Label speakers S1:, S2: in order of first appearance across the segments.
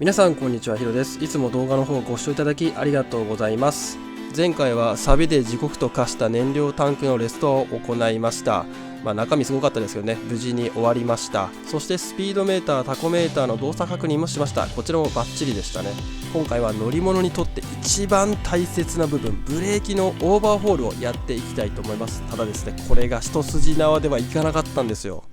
S1: 皆さんこんにちは、ヒロです。いつも動画の方をご視聴いただきありがとうございます。前回はサビで時刻と化した燃料タンクのレストアを行いました。中身すごかったですけどね、無事に終わりました。そしてスピードメーター、タコメーターの動作確認もしました。こちらもバッチリでしたね。今回は乗り物にとって一番大切な部分、ブレーキのオーバーホールをやっていきたいと思います。ただですね、これが一筋縄ではいかなかったんですよ。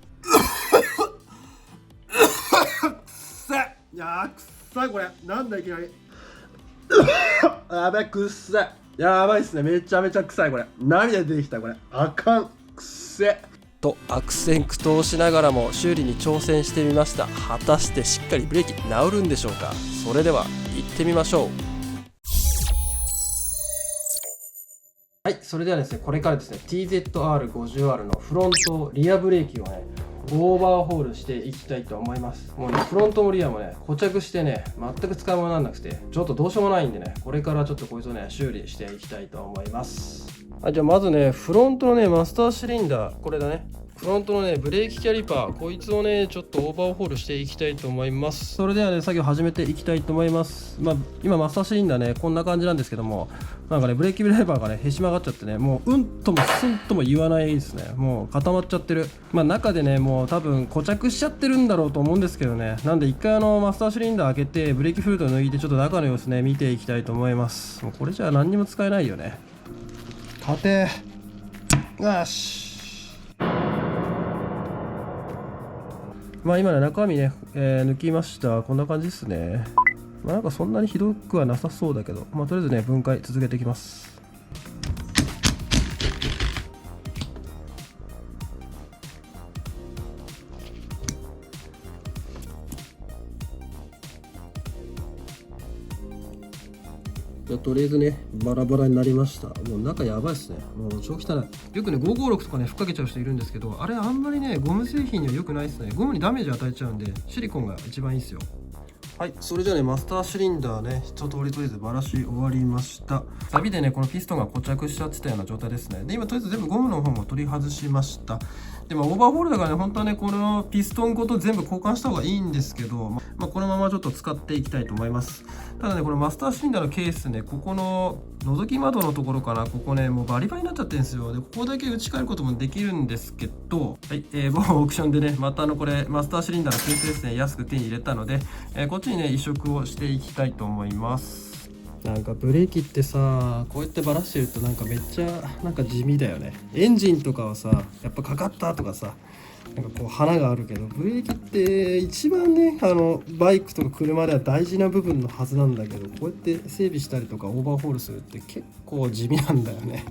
S2: いやーくっさいこれなんだいきなりやべくっさいやばいっすねめちゃめちゃ臭いこれ涙出てきたこれあかんくっせ
S1: と悪戦苦闘しながらも修理に挑戦してみました。果たしてしっかりブレーキ治るんでしょうか。それでは行ってみましょう。はい、それではですね、これからですね TZR50R のフロントリアブレーキをねオーバーホールしていきたいと思います。もうね、フロントもリアもね、固着してね、全く使い物にならなくて、ちょっとどうしようもないんでね、これからちょっとこいつをね、修理していきたいと思います。はい、じゃあまずね、フロントのね、マスターシリンダー、これだね。フロントのね、ブレーキキャリパー、こいつをね、ちょっとオーバーホールしていきたいと思います。それではね、作業始めていきたいと思います。今マスターシリンダーね、こんな感じなんですけども、なんかね、ブレーキレバーがね、へし曲がっちゃってね、もううんともすんとも言わないですね。もう固まっちゃってる。中でね、もう多分固着しちゃってるんだろうと思うんですけどね。なんで一回マスターシリンダー開けて、ブレーキフルード抜いて、ちょっと中の様子ね、見ていきたいと思います。もうこれじゃあ何にも使えないよね。
S2: 勝てよし
S1: 今ね、中身ね、抜きました。こんな感じですね。なんかそんなにひどくはなさそうだけど、とりあえずね、分解続けていきます。とりあえずね、バラバラになりました。もう中やばいっすね。もう超汚い。よくね、556とかね、ふっかけちゃう人いるんですけど、あれあんまりね、ゴム製品には良くないっすね。ゴムにダメージ与えちゃうんで、シリコンが一番いいっすよ。はい、それじゃあね、マスターシリンダーね、一通りとりあえずバラし終わりました。サビでね、このピストンが固着しちゃってたような状態ですね。で、今とりあえず全部ゴムの方も取り外しました。で、オーバーホールだからね、本当はね、このピストンごと全部交換した方がいいんですけど、このままちょっと使っていきたいと思います。ただね、このマスターシリンダーのケースね、ここの覗き窓のところかな、ここね、もうバリバリになっちゃってるんですよ。で、ここだけ打ち替えることもできるんですけど、はい、某オークションでね、またこれ、マスターシリンダーのケースですね、安く手に入れたので、こっちにね、移植をしていきたいと思います。なんかブレーキってさ、こうやってバラしてるとなんかめっちゃなんか地味だよね。エンジンとかはさ、やっぱかかったとかさ、なんかこう花があるけど、ブレーキって一番ね、バイクとか車では大事な部分のはずなんだけど、こうやって整備したりとかオーバーホールするって結構地味なんだよね。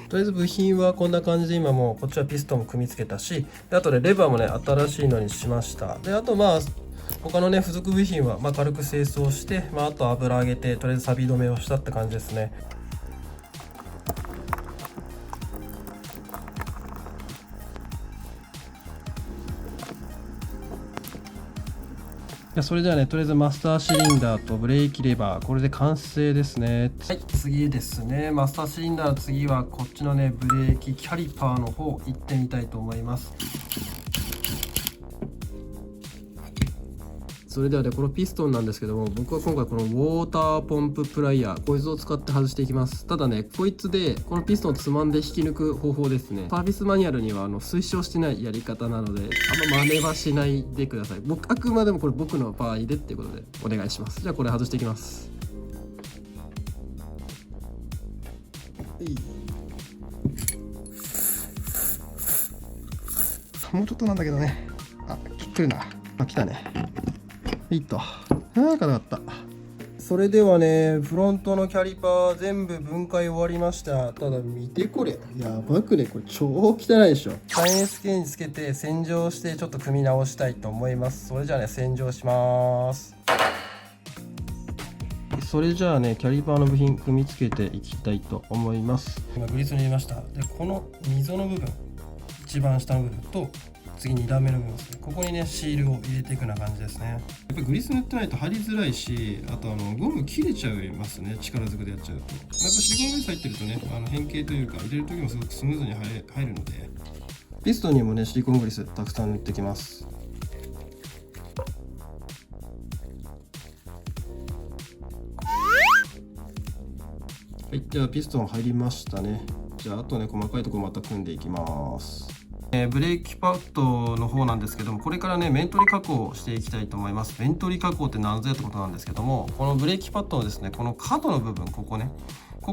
S1: とりあえず部品はこんな感じで、今もうこっちはピストンも組み付けたし、であとでレバーもね、新しいのにしました。で、あと他のね、付属部品は軽く清掃して、あと油上げて、とりあえず錆止めをしたって感じですね。それではね、とりあえずマスターシリンダーとブレーキレバー、これで完成ですね。はい、次ですね。マスターシリンダーの次はこっちのね、ブレーキキャリパーの方行ってみたいと思います。それではね、このピストンなんですけども、僕は今回このウォーターポンププライヤー、こいつを使って外していきます。ただね、こいつでこのピストンをつまんで引き抜く方法ですね。サービスマニュアルには推奨してないやり方なので、あんま真似はしないでください。あくまでもこれ僕の場合でっていうことでお願いします。じゃあこれ外していきます。
S2: もうちょっとなんだけどね来るな来たねいいと硬かった。
S1: それではね、フロントのキャリパー全部分解終わりました。ただ見てこれ。やばくね、これ超汚いでしょ。3SK につけて洗浄してちょっと組み直したいと思います。それじゃあね、洗浄します。それじゃあね、キャリパーの部品組み付けていきたいと思います。今グリスに入れました。で、この溝の部分、一番下の部分と次2段目の部分ですね。ここにね、シールを入れていくような感じですね。やっぱりグリス塗ってないと貼りづらいし、あとゴム切れちゃいますね。力ずくでやっちゃうと。やっぱシリコングリス入ってるとね、変形というか入れる時もすごくスムーズに入るので。ピストンにもね、シリコングリスたくさん塗ってきます。はい、じゃあピストン入りましたね。じゃああとね、細かいところまた組んでいきます。ブレーキパッドの方なんですけども、これからね面取り加工をしていきたいと思います。面取り加工って何ぞやってことなんですけども、このブレーキパッドのですね、この角の部分、こ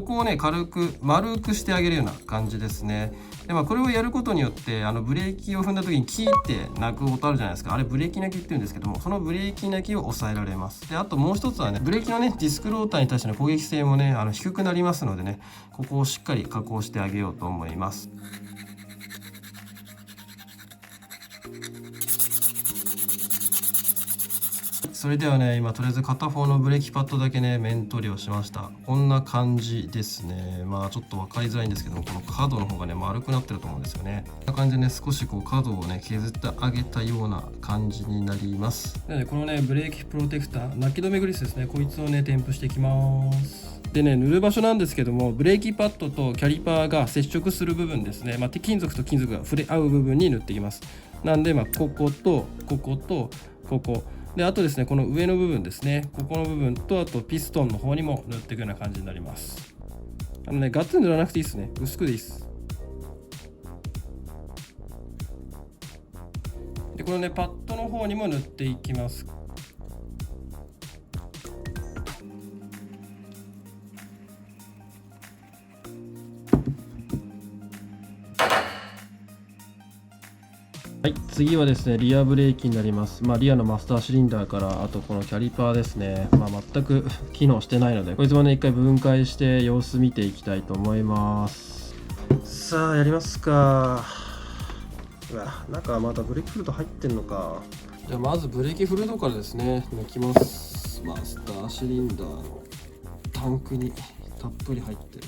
S1: こをね軽く丸くしてあげるような感じですね。でこれをやることによってブレーキを踏んだ時にキーって鳴く音あるじゃないですか。あれブレーキ鳴きって言うんですけども、そのブレーキ鳴きを抑えられます。であともう一つはね、ブレーキのねディスクローターに対しての攻撃性もね低くなりますのでね、ここをしっかり加工してあげようと思います。それではね、今とりあえず片方のブレーキパッドだけね面取りをしました。こんな感じですね。ちょっと分かりづらいんですけども、この角の方がね丸くなってると思うんですよね。こんな感じでね、少しこう角をね削ってあげたような感じになります。でね、このねブレーキプロテクター、泣き止めグリスですね、こいつをね添付していきます。でね、塗る場所なんですけども、ブレーキパッドとキャリパーが接触する部分ですね、金属と金属が触れ合う部分に塗っていきます。なんでこことこことここで、あとですね、この上の部分ですね、ここの部分と、あとピストンの方にも塗っていくような感じになります。ガッツリ塗らなくていいですね。薄くでいいです。でこのねパッドの方にも塗っていきます。はい、次はですねリアブレーキになります。リアのマスターシリンダーから、あとこのキャリパーですね、全く機能してないので、こいつもね一回分解して様子見ていきたいと思います。さあやりますか。うわ、中はまたブレーキフルード入ってんのか。じゃあまずブレーキフルードからですね抜きます。マスターシリンダーのタンクにたっぷり入ってる。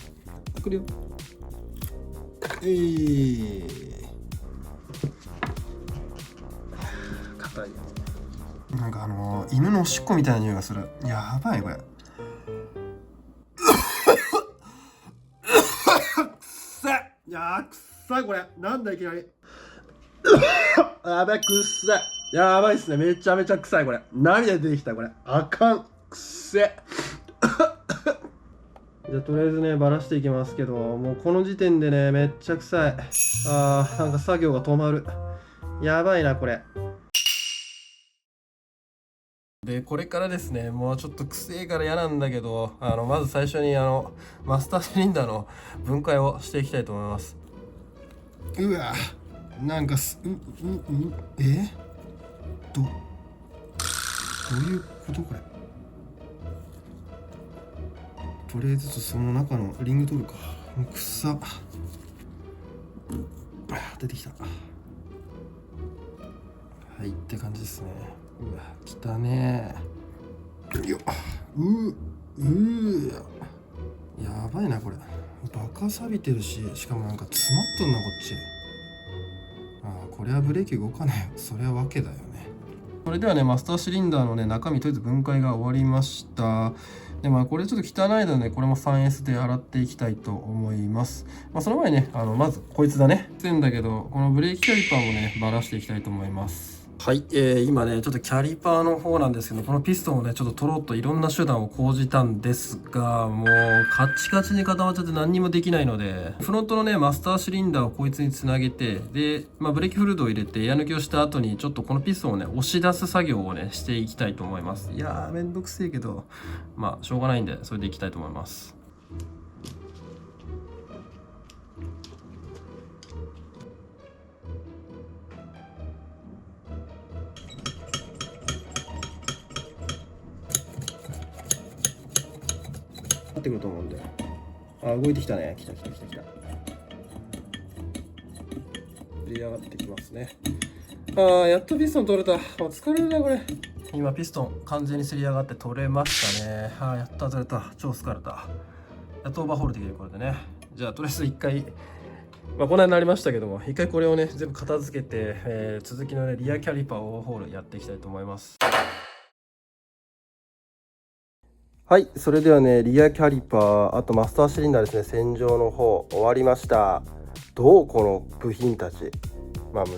S1: くるよ。硬い。なんか犬のおしっこみたいな匂いがする。やばいこれ。くっさい。いやーくっさいこれ。なんだいきなり。やばい、くっさい。やばいっすね。めちゃめちゃ臭いこれ。涙出てきたこれ。あかん。くっせ。じゃあとりあえずねバラしていきますけど、もうこの時点でねめっちゃ臭い。なんか作業が止まる。やばいなこれ。でこれからですね、もうちょっと臭いから嫌なんだけど、まず最初にマスターシリンダーの分解をしていきたいと思います。うわ、なんかどういうことこれ。とりあえずその中のリング取るか。もうくっさ。出てきた。はいって感じですね。うわ、きたねー。よっ。やばいなこれ。バカ錆びてるし、しかもなんか詰まっとんなこっち。これはブレーキ動かない。それはわけだよね。それではね、マスターシリンダーのね中身とりあえず分解が終わりました。でこれちょっと汚いので、これも 3S で洗っていきたいと思います。その前にね、まずこいつだね。んだけど、このブレーキキャリパーもねバラしていきたいと思います。はい、今ねちょっとキャリパーの方なんですけど、このピストンをねちょっと取ろうといろんな手段を講じたんですが、もうカッチカチに固まっちゃって何にもできないので、フロントのねマスターシリンダーをこいつにつなげて、で、ブレーキフルードを入れてエア抜きをした後にちょっとこのピストンをね押し出す作業をねしていきたいと思います。いやーめんどくせえけど、しょうがないんでそれでいきたいと思います。ってくると思うんで。動いてきたね。来た。振り上がってきますね。やっとピストン取れた。疲れるなこれ。今ピストン完全にすり上がって取れましたね。やっと取れた。超疲れた。やっとオーバーホールできるこれでね。じゃあとりあえず一回、こんなになりましたけども、一回これをね全部片付けて、続きのねリアキャリパーオーバーホールやっていきたいと思います。はい、それではねリアキャリパー、あとマスターシリンダーですね、洗浄の方終わりました。どうこの部品たち。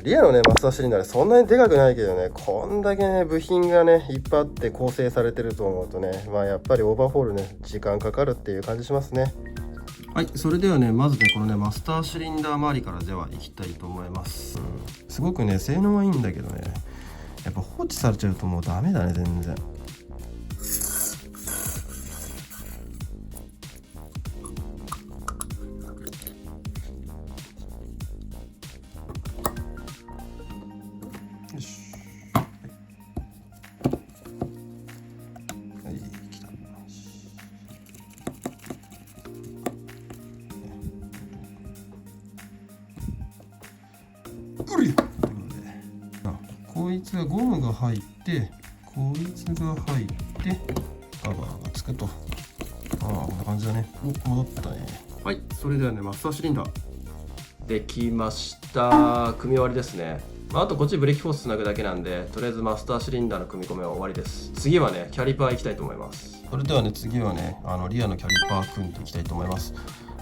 S1: リアのねマスターシリンダーでそんなにでかくないけどね、こんだけね部品がねいっぱいあって構成されてると思うとね、やっぱりオーバーホールね時間かかるっていう感じしますね。はい、それではね、まずね、このね、マスターシリンダー周りからではいきたいと思います。すごくね、性能はいいんだけどね、やっぱ放置されちゃうともうダメだね、全然。よし。はい、来た。うりっということで、こいつがゴムが入って、こいつが入ってカバーがつくと。こんな感じだね。戻ったね。はい、それではね、マスターシリンダーできました。組み終わりですね。あとこっちブレーキホースつなぐだけなんで、とりあえずマスターシリンダーの組み込みは終わりです。次はね、キャリパーいきたいと思います。それではね、次はね、リアのキャリパー組んでいきたいと思います。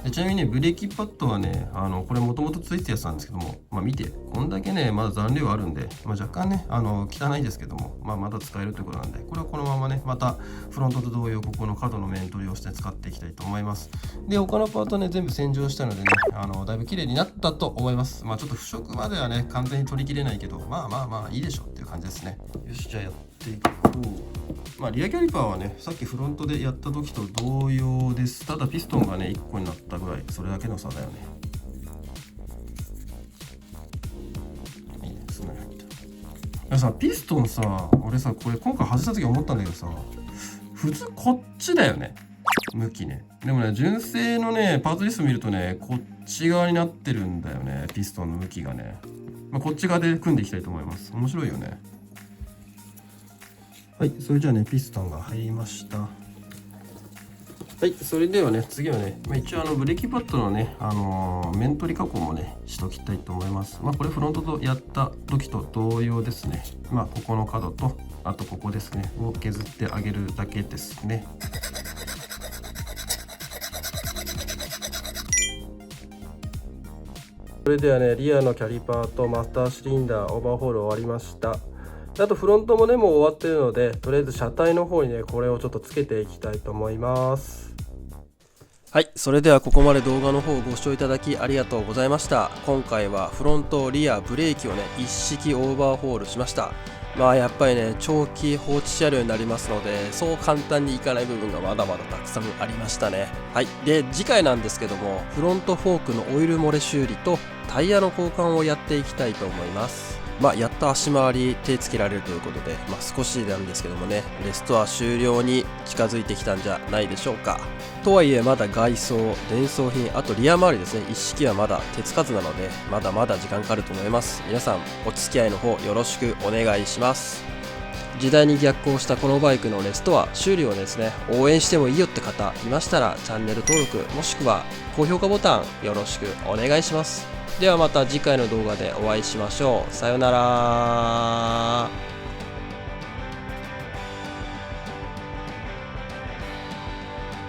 S1: でちなみにね、ブレーキパッドはね、これもともとついてたやつなんですけども、見て、こんだけね、まだ残量あるんで、若干ね、汚いですけども、まだ使えるということなんで、これはこのままね、またフロントと同様、ここの角の面取りをして使っていきたいと思います。で、他のパートね、全部洗浄したのでね、だいぶ綺麗になったと思います。ちょっと腐食まではね、完全に取りきれないけど、いいでしょっていう感じですね。よし、じゃあやっていこう。リアキャリパーはね、さっきフロントでやった時と同様です。ただピストンがね、1個になったぐらい、それだけの差だよね。いいね、すごい入った。さ、ピストンさ、俺さ、これ今回外した時思ったんだけどさ、普通こっちだよね。向きね。でもね、純正のね、パーツリスト見るとね、こっち側になってるんだよね、ピストンの向きがね。こっち側で組んでいきたいと思います。面白いよね。はい、それじゃあね、ピストンが入りました。はい、それではね、次はね、一応ブレーキパッドのね、面取り加工もね、しときたいと思います。これフロントとやった時と同様ですね。ここの角と、あとここですね、を削ってあげるだけですね。それではね、リアのキャリパーとマスターシリンダーオーバーホール終わりました。あとフロントもね、もう終わってるので、とりあえず車体の方にね、これをちょっとつけていきたいと思います。はい、それではここまで動画の方をご視聴いただきありがとうございました。今回はフロント、リア、ブレーキをね、一式オーバーホールしました。やっぱりね、長期放置車両になりますので、そう簡単にいかない部分がまだまだたくさんありましたね。はい、で次回なんですけども、フロントフォークのオイル漏れ修理とタイヤの交換をやっていきたいと思います。やっと足回り手つけられるということで、少しなんですけどもね、レストア終了に近づいてきたんじゃないでしょうか。とはいえまだ外装、電装品、あとリア周りですね、一式はまだ手つかずなので、まだまだ時間かかると思います。皆さんお付き合いの方よろしくお願いします。時代に逆行したこのバイクのレストア修理をですね、応援してもいいよって方いましたら、チャンネル登録もしくは高評価ボタンよろしくお願いします。ではまた次回の動画でお会いしましょう。さようなら。